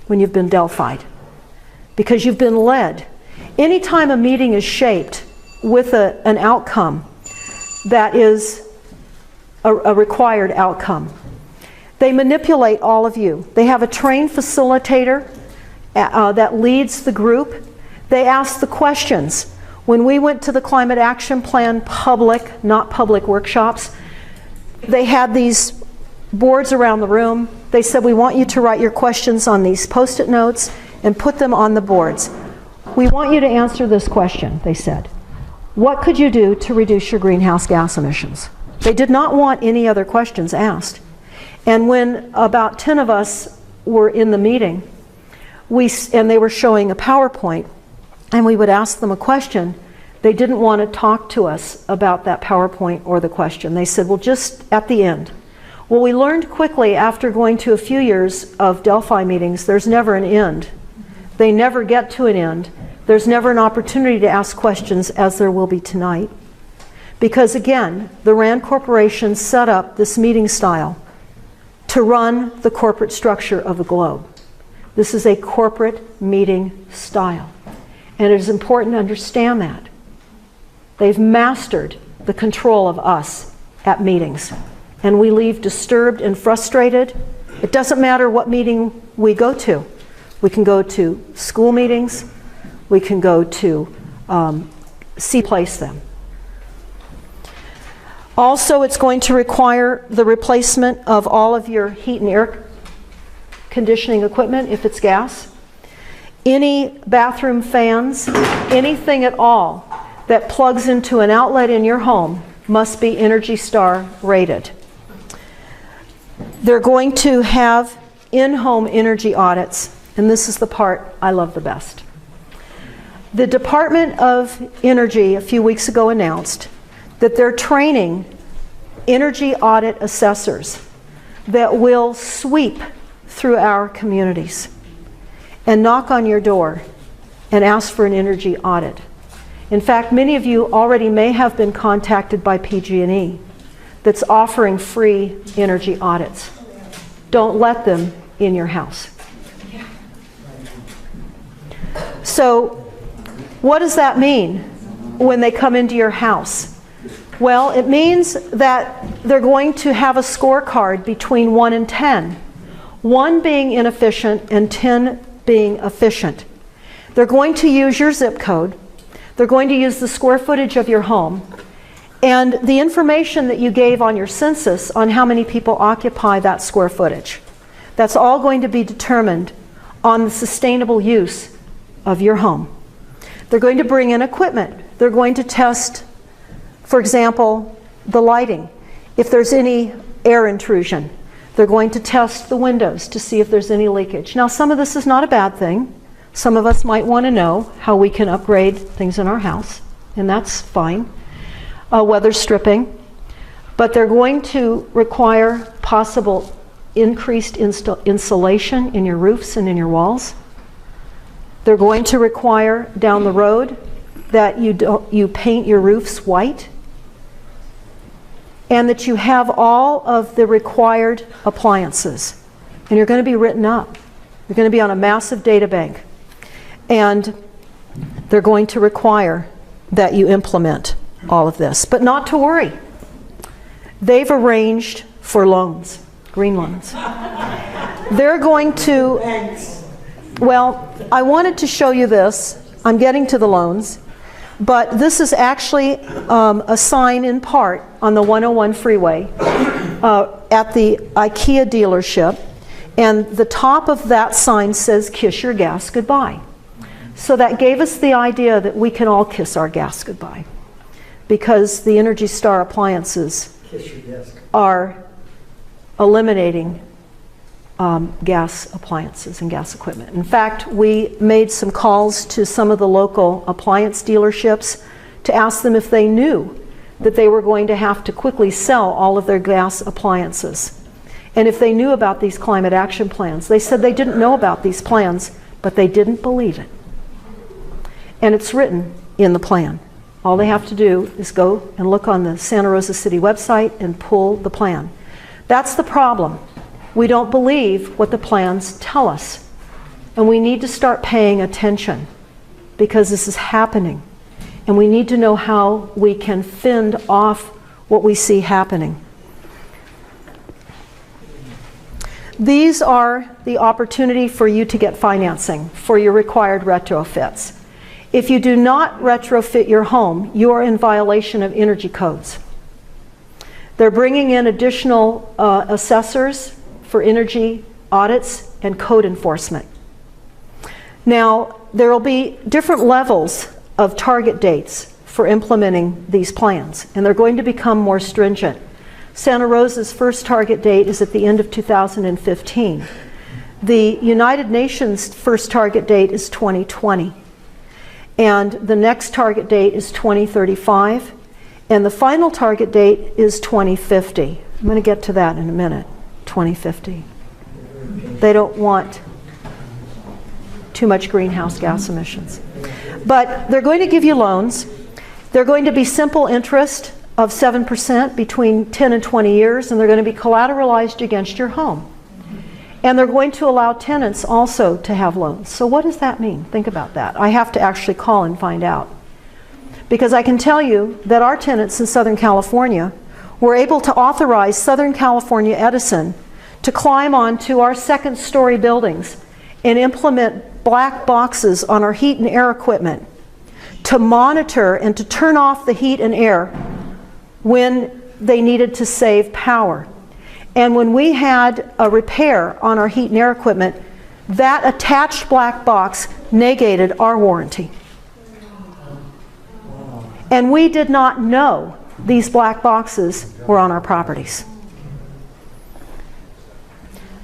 when you've been Delphied, because you've been led. Anytime a meeting is shaped with an outcome that is a required outcome, they manipulate all of you. They have a trained facilitator that leads the group. They ask the questions. When we went to the Climate Action Plan public, not public workshops, they had these boards around the room. They said, we want you to write your questions on these Post-it notes and put them on the boards. We want you to answer this question, they said. What could you do to reduce your greenhouse gas emissions? They did not want any other questions asked. And when about 10 of us were in the meeting, and they were showing a PowerPoint, and we would ask them a question, they didn't want to talk to us about that PowerPoint or the question. They said, well, just at the end. Well, we learned quickly after going to a few years of Delphi meetings, there's never an end. They never get to an end. There's never an opportunity to ask questions, as there will be tonight. Because again, the RAND Corporation set up this meeting style to run the corporate structure of the globe. This is a corporate meeting style. And it is important to understand that. They've mastered the control of us at meetings. And we leave disturbed and frustrated. It doesn't matter what meeting we go to. We can go to school meetings. We can go to place them. Also, it's going to require the replacement of all of your heat and air conditioning equipment if it's gas. Any bathroom fans, anything at all that plugs into an outlet in your home must be ENERGY STAR rated. They're going to have in-home energy audits, and this is the part I love the best. The Department of Energy a few weeks ago announced that they're training energy audit assessors that will sweep through our communities and knock on your door and ask for an energy audit. In fact, many of you already may have been contacted by PG&E that's offering free energy audits. Don't let them in your house. So, what does that mean when they come into your house? Well, it means that they're going to have a scorecard between 1 and 10. 1 being inefficient and 10 being efficient. They're going to use your zip code. They're going to use the square footage of your home and the information that you gave on your census on how many people occupy that square footage. That's all going to be determined on the sustainable use of your home. They're going to bring in equipment. They're going to test, for example, the lighting. If there's any air intrusion, they're going to test the windows to see if there's any leakage. Now, some of this is not a bad thing. Some of us might want to know how we can upgrade things in our house, and that's fine. Weather stripping. But they're going to require possible increased insulation in your roofs and in your walls. They're going to require down the road that you paint your roofs white, and that you have all of the required appliances. And you're going to be written up. You're going to be on a massive data bank. And they're going to require that you implement all of this. But not to worry. They've arranged for loans, green loans. They're going to, well, I wanted to show you this. I'm getting to the loans. But this is actually a sign in part on the 101 freeway at the IKEA dealership. And the top of that sign says, "Kiss your gas goodbye." So that gave us the idea that we can all kiss our gas goodbye, because the ENERGY STAR appliances are eliminating gas appliances and gas equipment. In fact, we made some calls to some of the local appliance dealerships to ask them if they knew that they were going to have to quickly sell all of their gas appliances, and if they knew about these climate action plans. They said they didn't know about these plans, but they didn't believe it. And it's written in the plan. All they have to do is go and look on the Santa Rosa City website and pull the plan. That's the problem. We don't believe what the plans tell us. And we need to start paying attention because this is happening. And we need to know how we can fend off what we see happening. These are the opportunity for you to get financing for your required retrofits. If you do not retrofit your home, you are in violation of energy codes. They're bringing in additional assessors for energy audits and code enforcement. Now, there will be different levels of target dates for implementing these plans, and they're going to become more stringent. Santa Rosa's first target date is at the end of 2015. The United Nations first target date is 2020. And the next target date is 2035. And the final target date is 2050. I'm going to get to that in a minute. 2050. They don't want too much greenhouse gas emissions. But they're going to give you loans. They're going to be simple interest of 7% between 10 and 20 years, and they're going to be collateralized against your home. And they're going to allow tenants also to have loans. So what does that mean? Think about that. I have to actually call and find out. Because I can tell you that our tenants in Southern California were able to authorize Southern California Edison to climb onto our second-story buildings and implement black boxes on our heat and air equipment to monitor and to turn off the heat and air when they needed to save power. And when we had a repair on our heat and air equipment, that attached black box negated our warranty. And we did not know these black boxes were on our properties.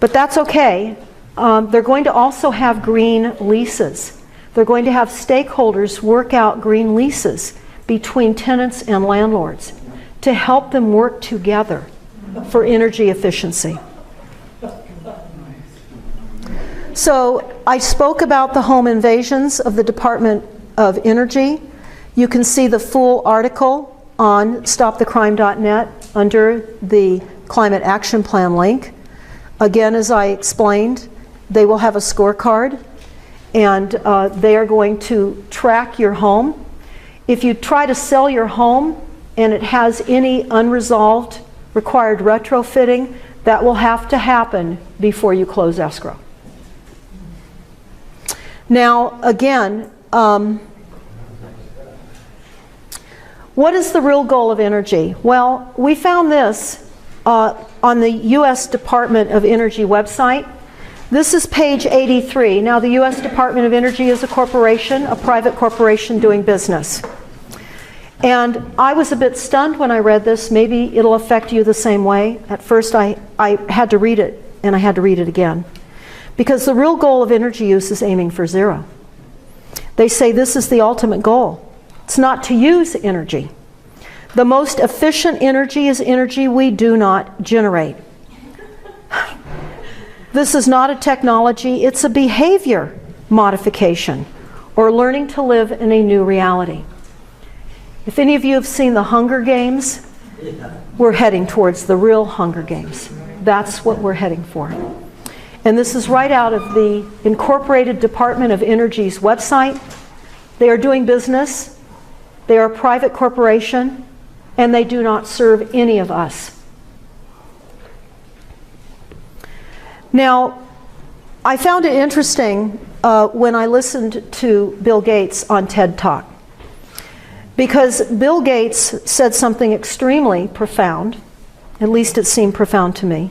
But that's okay. They're going to also have green leases. They're going to have stakeholders work out green leases between tenants and landlords to help them work together for energy efficiency. So I spoke about the home invasions of the Department of Energy. You can see the full article on stopthecrime.net under the Climate Action Plan link. Again, as I explained, they will have a scorecard, and they are going to track your home. If you try to sell your home and it has any unresolved required retrofitting, that will have to happen before you close escrow. Now, again, what is the real goal of energy? Well, we found this on the U.S. Department of Energy website. This is page 83. Now, the U.S. Department of Energy is a corporation, a private corporation doing business. And I was a bit stunned when I read this. Maybe it'll affect you the same way. At first, I had to read it, and I had to read it again. Because the real goal of energy use is aiming for zero. They say this is the ultimate goal. It's not to use energy. The most efficient energy is energy we do not generate. This is not a technology, it's a behavior modification, or learning to live in a new reality. If any of you have seen the Hunger Games, we're heading towards the real Hunger Games. That's what we're heading for. And this is right out of the Incorporated Department of Energy's website. They are doing business. They are a private corporation, and they do not serve any of us. Now, I found it interesting when I listened to Bill Gates on TED Talk, because Bill Gates said something extremely profound, at least it seemed profound to me.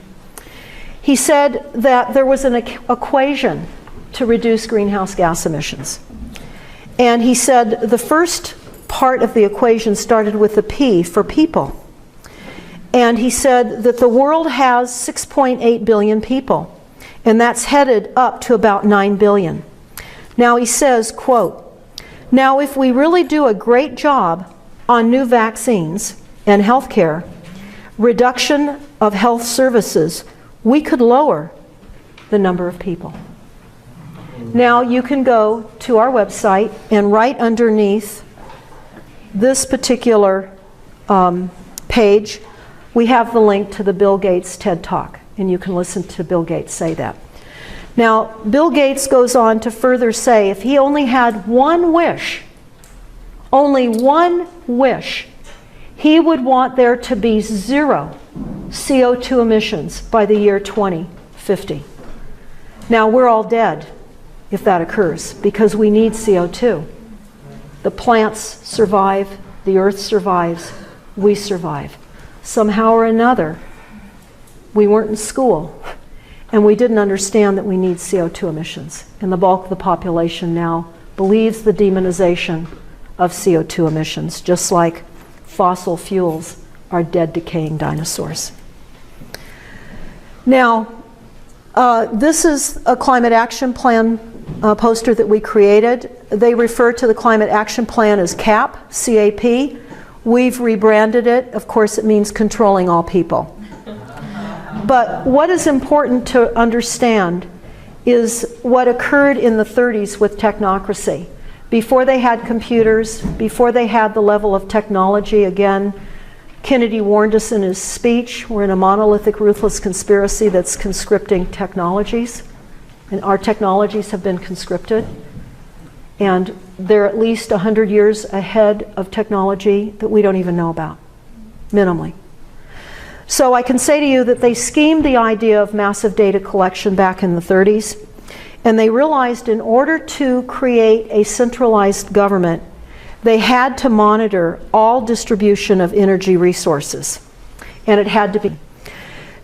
He said that there was an equation to reduce greenhouse gas emissions. And he said the first part of the equation started with the P for people. And he said that the world has 6.8 billion people, and that's headed up to about 9 billion. Now he says, quote, "Now if we really do a great job on new vaccines and healthcare, reduction of health services, we could lower the number of people." Now you can go to our website, and right underneath this particular page, we have the link to the Bill Gates TED Talk, and you can listen to Bill Gates say that. Now, Bill Gates goes on to further say if he only had one wish, only one wish, he would want there to be 0 CO2 emissions by the year 2050. Now, we're all dead if that occurs because we need CO2. The plants survive, the earth survives, we survive. Somehow or another, we weren't in school and we didn't understand that we need CO2 emissions. And the bulk of the population now believes the demonization of CO2 emissions, just like fossil fuels are dead, decaying dinosaurs. Now, this is a climate action plan poster that we created. They refer to the climate action plan as CAP, C-A-P. We've rebranded it. Of course, it means controlling all people. But what is important to understand is what occurred in the 30s with technocracy. Before they had computers, before they had the level of technology, again, Kennedy warned us in his speech, we're in a monolithic, ruthless conspiracy that's conscripting technologies. And our technologies have been conscripted. And they're at least 100 years ahead of technology that we don't even know about, minimally. So I can say to you that they schemed the idea of massive data collection back in the 30s. And they realized in order to create a centralized government, they had to monitor all distribution of energy resources. And it had to be.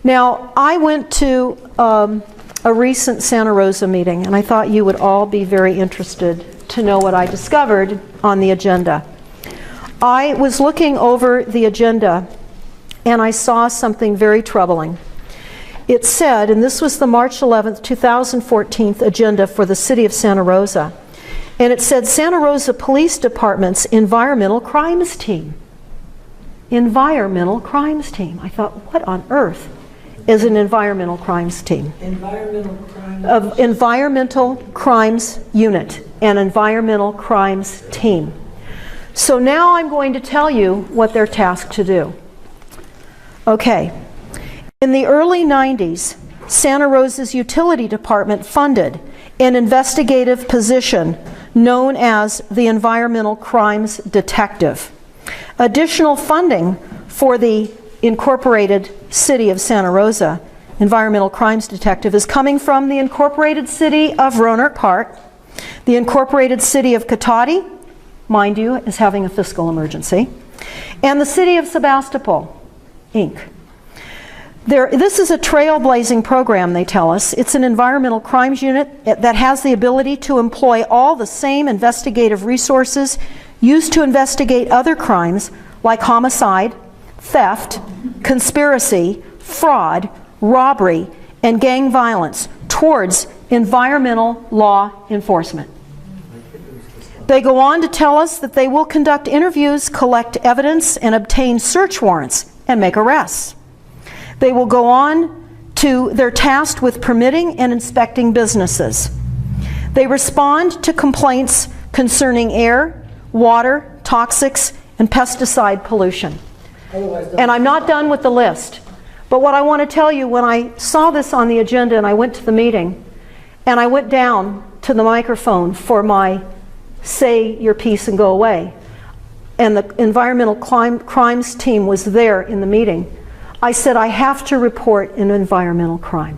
Now, I went to a recent Santa Rosa meeting, and I thought you would all be very interested to know what I discovered on the agenda. I was looking over the agenda, and I saw something very troubling. It said, and this was the March 11th, 2014 agenda for the city of Santa Rosa, and it said Santa Rosa Police Department's Environmental Crimes Team. Environmental Crimes Team. I thought, what on earth is an Environmental Crimes Team? Environmental Crimes Unit, an Environmental Crimes Team. So now I'm going to tell you what they're tasked to do. Okay. In the early 90s, Santa Rosa's utility department funded an investigative position known as the Environmental Crimes Detective. Additional funding for the Incorporated City of Santa Rosa Environmental Crimes Detective is coming from the Incorporated City of Rohnert Park, the Incorporated City of Cotati, mind you, is having a fiscal emergency, and the City of Sebastopol, Inc. This is a trailblazing program, they tell us. It's an environmental crimes unit that has the ability to employ all the same investigative resources used to investigate other crimes like homicide, theft, conspiracy, fraud, robbery, and gang violence towards environmental law enforcement. They go on to tell us that they will conduct interviews, collect evidence, and obtain search warrants and make arrests. They will go on to, they're tasked with permitting and inspecting businesses. They respond to complaints concerning air, water, toxics, and pesticide pollution. And I'm not done with the list. But what I want to tell you, when I saw this on the agenda and I went to the meeting, and I went down to the microphone for my say your piece and go away, and the environmental crimes team was there in the meeting, I said, I have to report an environmental crime.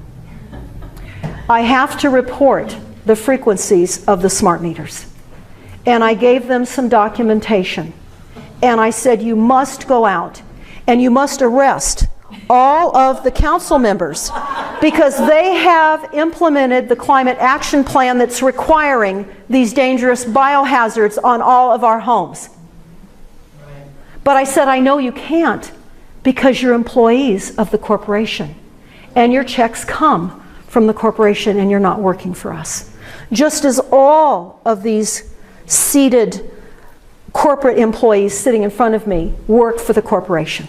I have to report the frequencies of the smart meters. And I gave them some documentation. And I said, you must go out and you must arrest all of the council members because they have implemented the climate action plan that's requiring these dangerous biohazards on all of our homes. But I said, I know you can't, because you're employees of the corporation and your checks come from the corporation and you're not working for us. Just as all of these seated corporate employees sitting in front of me work for the corporation.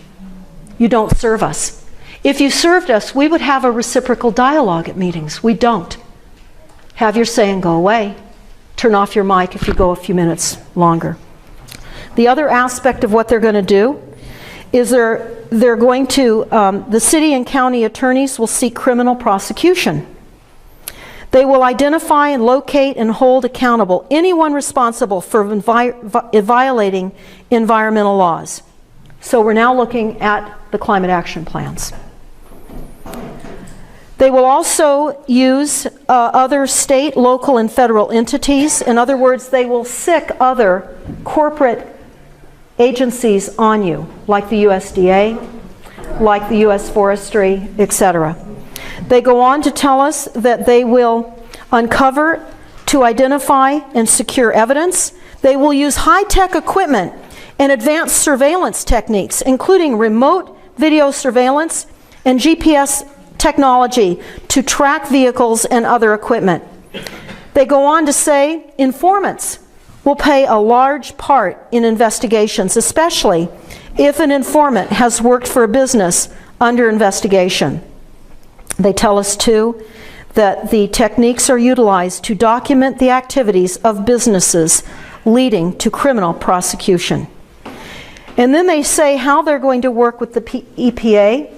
You don't serve us. If you served us, we would have a reciprocal dialogue at meetings. We don't. Have your say and go away. Turn off your mic if you go a few minutes longer. The other aspect of what they're going to do is they're going to, the city and county attorneys will seek criminal prosecution. They will identify and locate and hold accountable anyone responsible for violating environmental laws. So we're now looking at the climate action plans. They will also use other state, local, and federal entities. In other words, they will sic other corporate agencies on you, like the USDA, like the U.S. Forestry, etc. They go on to tell us that they will uncover to identify and secure evidence. They will use high-tech equipment and advanced surveillance techniques, including remote video surveillance and GPS technology to track vehicles and other equipment. They go on to say informants will play a large part in investigations, especially if an informant has worked for a business under investigation. They tell us, too, that the techniques are utilized to document the activities of businesses leading to criminal prosecution. And then they say how they're going to work with the EPA